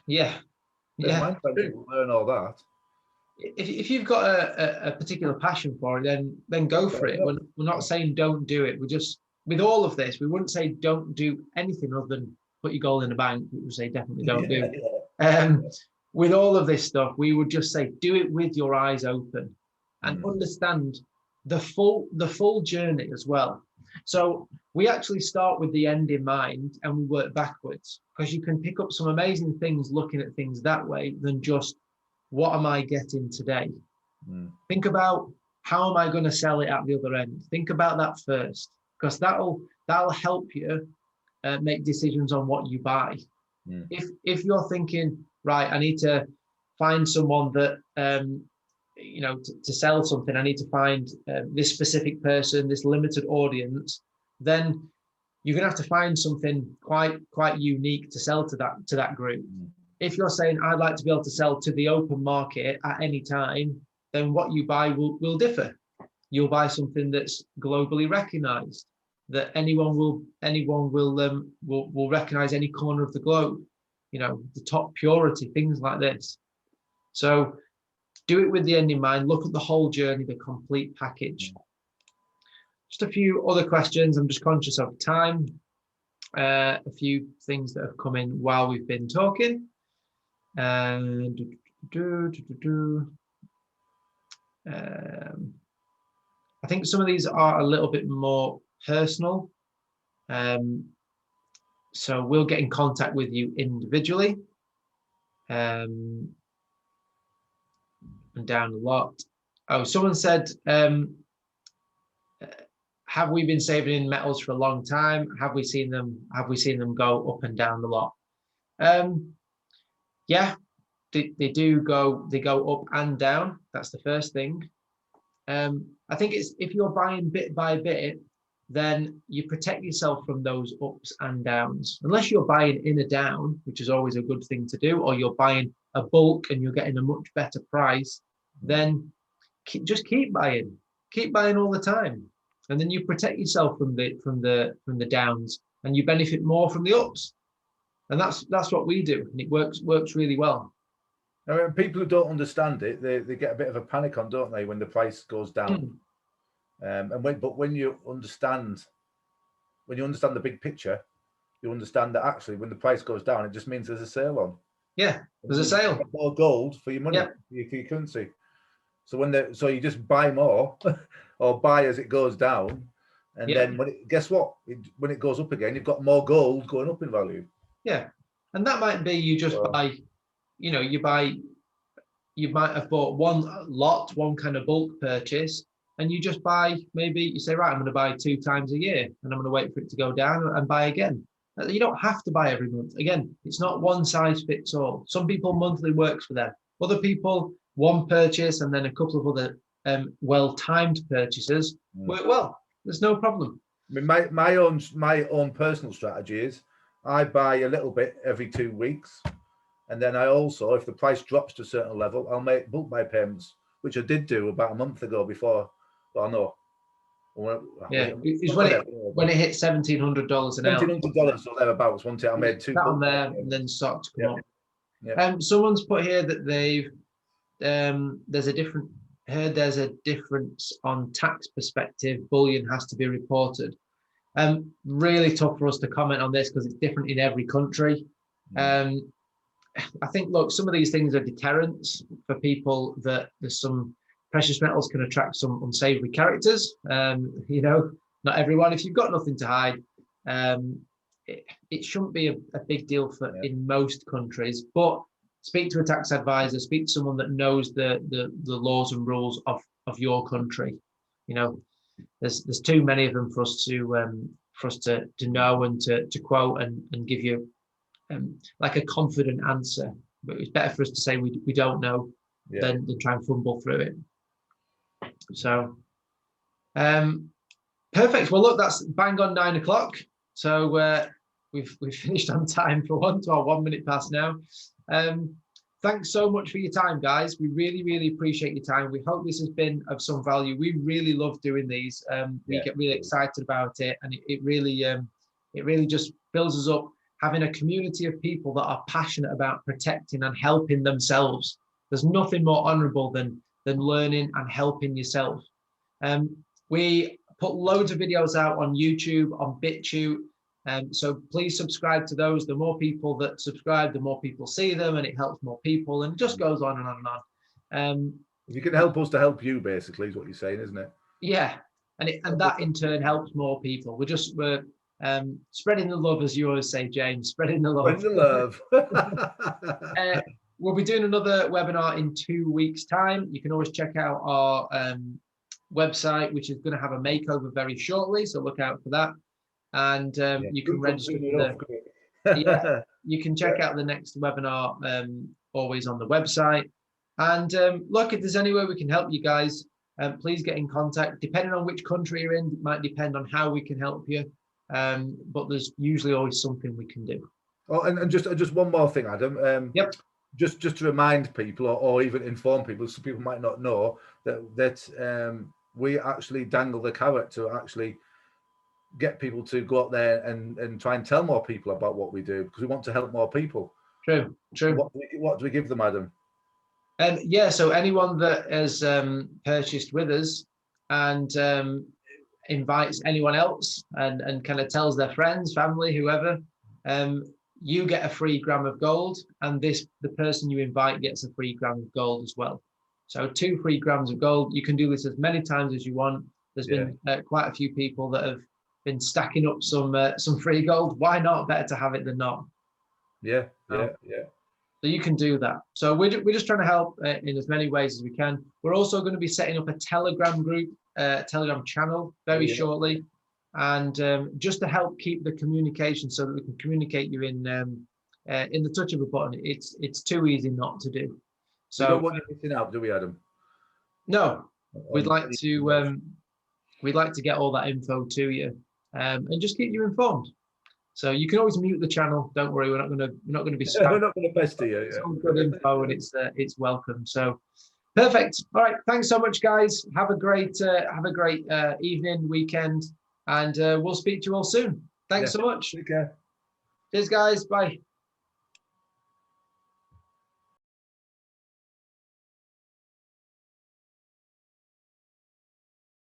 Yeah. My friends will learn all that. If you've got a particular passion for it, then go for it. We're not saying don't do it. We're just, with all of this, we wouldn't say don't do anything other than put your gold in the bank. We would say definitely don't do. with all of this stuff, we would just say, do it with your eyes open and understand the full journey as well. So we actually start with the end in mind and we work backwards, because you can pick up some amazing things looking at things that way than just, what am I getting today? Think about, how am I going to sell it at the other end? Think about that first, because that'll help you make decisions on what you buy. If you're thinking, right, I need to find someone that to sell something, I need to find this specific person, this limited audience, then you're going to have to find something quite unique to sell to that group. If you're saying, I'd like to be able to sell to the open market at any time, then what you buy will differ. You'll buy something that's globally recognized, that anyone will recognize any corner of the globe, the top purity, things like this. So do it with the end in mind. Look at the whole journey, the complete package. Just a few other questions. I'm just conscious of time. A few things that have come in while we've been talking. And I think some of these are a little bit more personal. So we'll get in contact with you individually. And down a lot. Oh, someone said, have we been saving in metals for a long time? Have we seen them go up and down a lot? Yeah, they go up and down. That's the first thing. I think it's, if you're buying bit by bit, then you protect yourself from those ups and downs. Unless you're buying in a down, which is always a good thing to do, or you're buying a bulk and you're getting a much better price, then just keep buying all the time, and then you protect yourself from the downs, and you benefit more from the ups. And that's what we do, and it works really well. I mean, people who don't understand it, they get a bit of a panic on, don't they, when the price goes down? But when you understand the big picture, you understand that actually when the price goes down, it just means there's a sale on. Yeah, there's a sale. More gold for your money, for your currency. So you just buy more, or buy as it goes down, and then guess what? When it goes up again, you've got more gold going up in value. Yeah, and that might be you just buy. You might have bought one kind of bulk purchase, and you just buy, maybe you say, right, I'm going to buy 2 times a year, and I'm going to wait for it to go down and buy again. You don't have to buy every month. Again, it's not one size fits all. Some people, monthly works for them. Other people, one purchase and then a couple of other well-timed purchases work well. There's no problem. I mean, my own personal strategy is I buy a little bit every 2 weeks. And then I also, if the price drops to a certain level, I'll make bulk buy payments, which I did do about a month ago before. Well, I know. It's when it hit $1,700 an ounce. $1,700 or thereabouts, wasn't it? I made 2 on there and then start to come up. Someone's put here that there's a difference on tax perspective. Bullion has to be reported. Really tough for us to comment on this because it's different in every country. I think, look, some of these things are deterrents for people, that there's some precious metals can attract some unsavory characters. Not everyone. If you've got nothing to hide, it shouldn't be a big deal in most countries. But speak to a tax advisor, speak to someone that knows the laws and rules of your country. There's too many of them for us to know and to quote and give you like a confident answer. But it's better for us to say we don't know than try and fumble through it. So perfect. Well, look, that's bang on 9 o'clock. So we've finished on time for once, or 1 minute past now. Thanks so much for your time, guys. We really appreciate your time. We hope this has been of some value. We really love doing these. We get really excited about it, and it really just fills us up, having a community of people that are passionate about protecting and helping themselves. There's nothing more honorable than learning and helping yourself. We put loads of videos out on YouTube, on BitChute. So please subscribe to those. The more people that subscribe, the more people see them, and it helps more people, and it just goes on and on and on. If you can help us to help you, basically, is what you're saying, isn't it? Yeah, and that in turn helps more people. We're spreading the love, as you always say, James. Spreading the love. Spreading the love. We'll be doing another webinar in 2 weeks' time. You can always check out our website, which is going to have a makeover very shortly. So look out for that. And you can register for you can check out the next webinar always on the website. And look, if there's any way we can help you guys, please get in contact. Depending on which country you're in, it might depend on how we can help you. But there's usually always something we can do. Oh, and just one more thing, Adam. Yep. Just to remind people, or even inform people, so people might not know that we actually dangle the carrot to actually get people to go out there and try and tell more people about what we do, because we want to help more people. True. What do we give them, Adam? Yeah, so anyone that has purchased with us and invites anyone else and kind of tells their friends, family, whoever, you get a free gram of gold, and the person you invite gets a free gram of gold as well. So 2 free grams of gold. You can do this as many times as you want. There's been quite a few people that have been stacking up some free gold. Why not? Better to have it than not. Yeah. So you can do that. So we're just trying to help in as many ways as we can. We're also going to be setting up a Telegram group, Telegram channel very shortly, and just to help keep the communication so that we can communicate you in the touch of a button. It's too easy not to do. So we don't want you missing out, do we, Adam? No, we'd like to get all that info to you and just keep you informed. So you can always mute the channel. Don't worry, we're not going to be. We're not going to pester you. It's all good info, and it's welcome. So perfect. All right, thanks so much, guys. Have a great evening, weekend, and we'll speak to you all soon. Thanks so much. Take care. Cheers, guys. Bye.